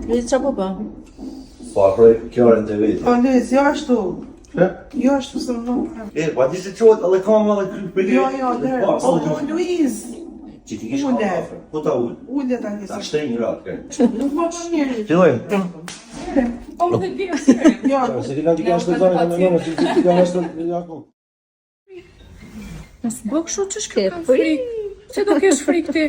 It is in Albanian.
Luiz çfarë po bë? Po afroj Kiarën te vetë. O Luiz, jo ashtu. Hë? Jo ashtu se më Pa di se qohet edhe kam edhe kryp Jo, der. O Luiz, Që ti kish Ule. afër. Po ta ul. ule tani. Ta shtej një ratë. Nuk më bën mirë. Fillojmë. Jo, Se ti na di kanë shtozonë në mënyrë, ti kanë shtozonë ako. Mos bëk kështu ç'është kjo frikë. Se do kesh frikë ti.